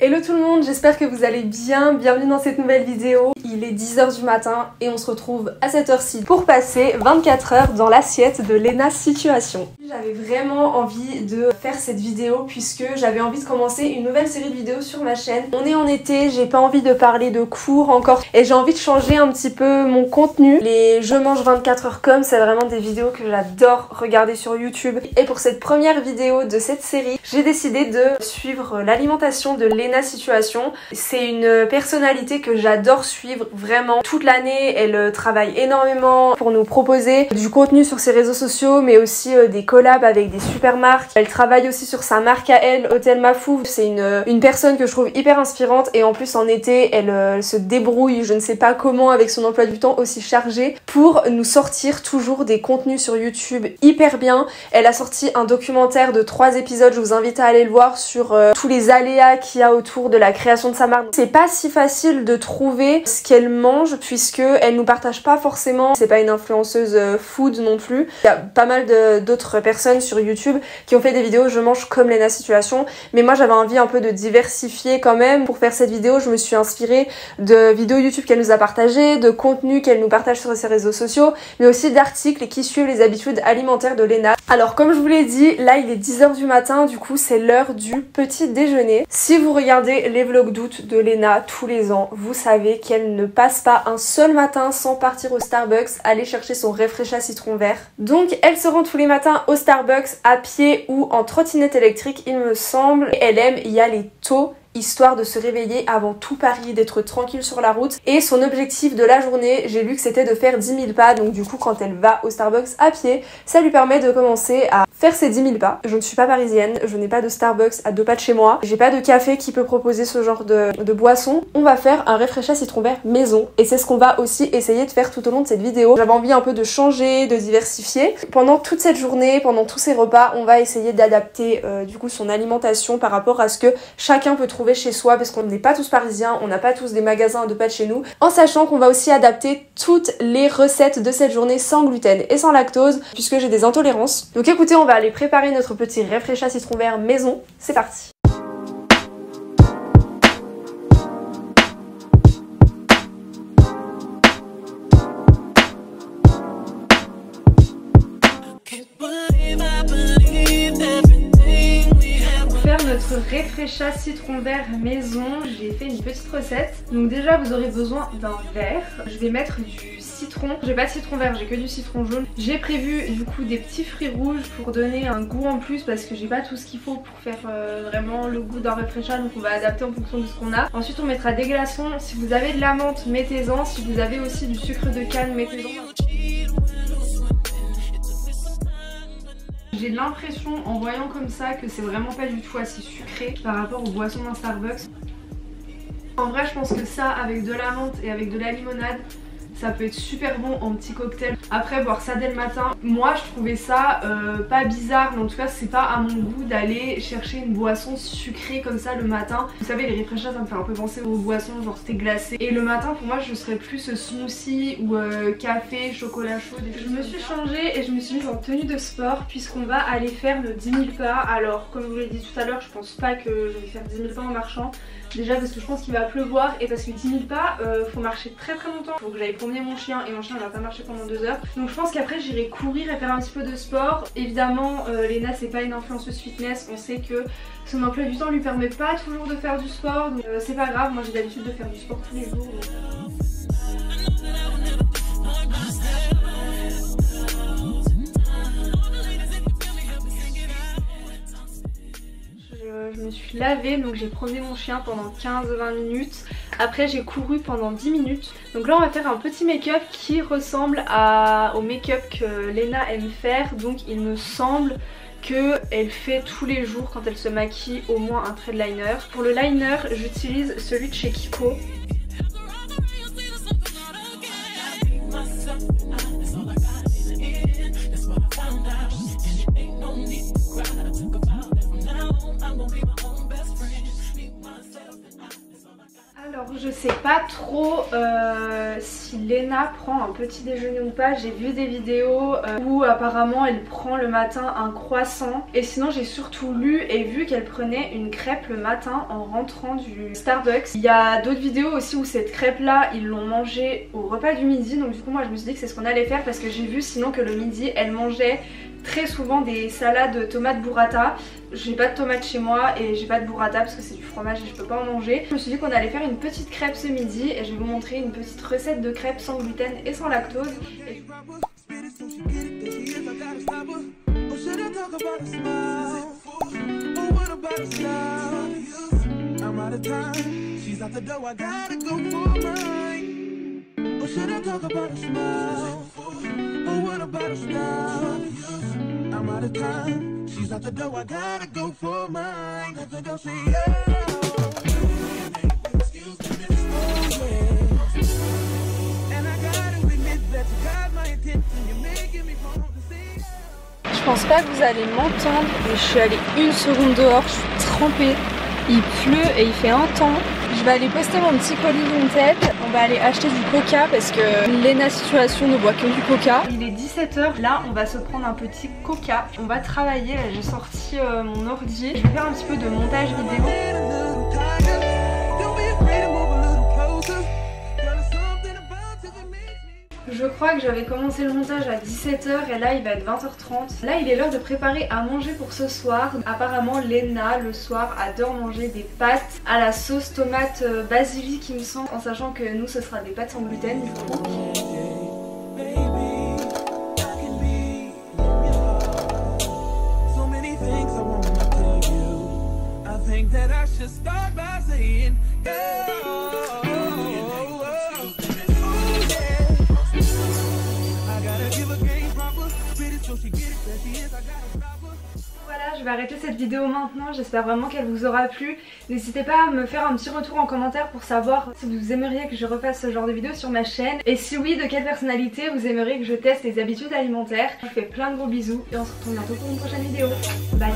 Hello tout le monde, j'espère que vous allez bien, bienvenue dans cette nouvelle vidéo. Il est 10h du matin et on se retrouve à cette heure-ci pour passer 24 heures dans l'assiette de Lena Situation. J'avais vraiment envie de faire cette vidéo puisque j'avais envie de commencer une nouvelle série de vidéos sur ma chaîne. On est en été, j'ai pas envie de parler de cours encore et j'ai envie de changer un petit peu mon contenu. Les Je mange 24 heures comme, c'est vraiment des vidéos que j'adore regarder sur YouTube. Et pour cette première vidéo de cette série, j'ai décidé de suivre l'alimentation de Lena Situation. C'est une personnalité que j'adore suivre vraiment. Toute l'année, elle travaille énormément pour nous proposer du contenu sur ses réseaux sociaux, mais aussi des collabs avec des super marques. Elle travaille aussi sur sa marque à elle, Hôtel Mafou. C'est une personne que je trouve hyper inspirante et en plus en été, elle se débrouille, je ne sais pas comment, avec son emploi du temps aussi chargé pour nous sortir toujours des contenus sur YouTube hyper bien. Elle a sorti un documentaire de 3 épisodes, je vous invite à aller le voir sur tous les aléas qu'il y a autour de la création de sa marque. C'est pas si facile de trouver ce qu'elle mange puisque elle nous partage pas forcément, c'est pas une influenceuse food non plus. Il y a pas mal d'autres personnes sur YouTube qui ont fait des vidéos je mange comme Lena Situation, mais moi j'avais envie un peu de diversifier quand même. Pour faire cette vidéo, je me suis inspirée de vidéos YouTube qu'elle nous a partagées, de contenus qu'elle nous partage sur ses réseaux sociaux, mais aussi d'articles qui suivent les habitudes alimentaires de Lena. Alors comme je vous l'ai dit, là il est 10h du matin, du coup c'est l'heure du petit déjeuner. Si vous regardez les vlogs d'août de Lena tous les ans, vous savez qu'elle ne passe pas un seul matin sans partir au Starbucks aller chercher son Refresha citron vert. Donc elle se rend tous les matins au Starbucks à pied ou en trottinette électrique il me semble. Et elle aime y aller tôt, histoire de se réveiller avant tout Paris, d'être tranquille sur la route. Et son objectif de la journée, j'ai lu que c'était de faire 10 000 pas. Donc du coup quand elle va au Starbucks à pied, ça lui permet de commencer à faire ses 10 000 pas. Je ne suis pas parisienne, je n'ai pas de Starbucks à 2 pas de chez moi. J'ai pas de café qui peut proposer ce genre de boisson. On va faire un Refresha citron vert maison. Et c'est ce qu'on va aussi essayer de faire tout au long de cette vidéo. J'avais envie un peu de changer, de diversifier. Pendant toute cette journée, pendant tous ces repas, on va essayer d'adapter du coup son alimentation par rapport à ce que chacun peut trouver chez soi, parce qu'on n'est pas tous parisiens, on n'a pas tous des magasins à 2 pas de chez nous, en sachant qu'on va aussi adapter toutes les recettes de cette journée sans gluten et sans lactose, puisque j'ai des intolérances. Donc écoutez, on va aller préparer notre petit Refresha citron vert maison, c'est parti. Notre Refresha citron vert maison, j'ai fait une petite recette. Donc déjà vous aurez besoin d'un verre. Je vais mettre du citron. J'ai pas de citron vert, j'ai que du citron jaune. J'ai prévu du coup des petits fruits rouges pour donner un goût en plus parce que j'ai pas tout ce qu'il faut pour faire vraiment le goût d'un Refresha, donc on va adapter en fonction de ce qu'on a. Ensuite on mettra des glaçons. Si vous avez de la menthe, mettez-en. Si vous avez aussi du sucre de canne, mettez-en. J'ai l'impression en voyant comme ça que c'est vraiment pas du tout assez sucré par rapport aux boissons d'un Starbucks. En vrai je pense que ça avec de la menthe et avec de la limonade, ça peut être super bon en petit cocktail. Après boire ça dès le matin, moi je trouvais ça pas bizarre, mais en tout cas c'est pas à mon goût d'aller chercher une boisson sucrée comme ça le matin. Vous savez les Refresha ça me fait un peu penser aux boissons genre thé glacé. Et le matin pour moi je serais plus smoothie ou café, chocolat chaud. Je me suis changée et je me suis mise en tenue de sport puisqu'on va aller faire le 10 000 pas. Alors comme je vous l'ai dit tout à l'heure, je pense pas que je vais faire 10 000 pas en marchant. Déjà parce que je pense qu'il va pleuvoir et parce que 10 000 pas faut marcher très longtemps. Donc j'avais promené mon chien et mon chien va pas marcher pendant 2 heures. Donc je pense qu'après j'irai courir et faire un petit peu de sport. Évidemment Lena c'est pas une influenceuse fitness, on sait que son emploi du temps lui permet pas toujours de faire du sport. Donc c'est pas grave, moi j'ai l'habitude de faire du sport tous les jours. Je me suis lavée, donc j'ai promené mon chien pendant 15-20 minutes. Après j'ai couru pendant 10 minutes. Donc là on va faire un petit make-up qui ressemble au make-up que Lena aime faire. Donc il me semble qu'elle fait tous les jours quand elle se maquille au moins un trait de liner. Pour le liner j'utilise celui de chez Kiko. Alors Je sais pas trop si Léna prend un petit déjeuner ou pas. J'ai vu des vidéos où apparemment elle prend le matin un croissant. Et sinon j'ai surtout lu et vu qu'elle prenait une crêpe le matin en rentrant du Starbucks. Il y a d'autres vidéos aussi où cette crêpe là ils l'ont mangée au repas du midi. Donc du coup moi je me suis dit que c'est ce qu'on allait faire parce que j'ai vu sinon que le midi elle mangeait très souvent des salades tomates burrata. J'ai pas de tomates chez moi et j'ai pas de burrata parce que c'est du fromage et je peux pas en manger. Je me suis dit qu'on allait faire une petite crêpe ce midi et je vais vous montrer une petite recette de crêpes sans gluten et sans lactose. I'm out of time. She's out the door. I gotta go for mine. Let the girl say yeah. Excuse me, and I gotta admit that you got my attention. You're making me want to say yeah. Je pense pas que vous allez m'entendre, mais je suis allée une seconde dehors. Je suis trempée. Il pleut et il fait un temps. Je vais aller poster mon petit colis Vinted. On va aller acheter du coca parce que Léna Situation ne boit que du coca. Il est 17h, là on va se prendre un petit coca. On va travailler, là j'ai sorti mon ordi. Je vais faire un petit peu de montage vidéo. Je crois que j'avais commencé le montage à 17h et là il va être 20h30. Là il est l'heure de préparer à manger pour ce soir. Apparemment Léna le soir adore manger des pâtes à la sauce tomate basilic il me semble. En sachant que nous ce sera des pâtes sans gluten du coup. Voilà, je vais arrêter cette vidéo maintenant, j'espère vraiment qu'elle vous aura plu. N'hésitez pas à me faire un petit retour en commentaire pour savoir si vous aimeriez que je refasse ce genre de vidéo sur ma chaîne. Et si oui, de quelle personnalité vous aimeriez que je teste les habitudes alimentaires. Je vous fais plein de gros bisous et on se retrouve bientôt pour une prochaine vidéo. Bye.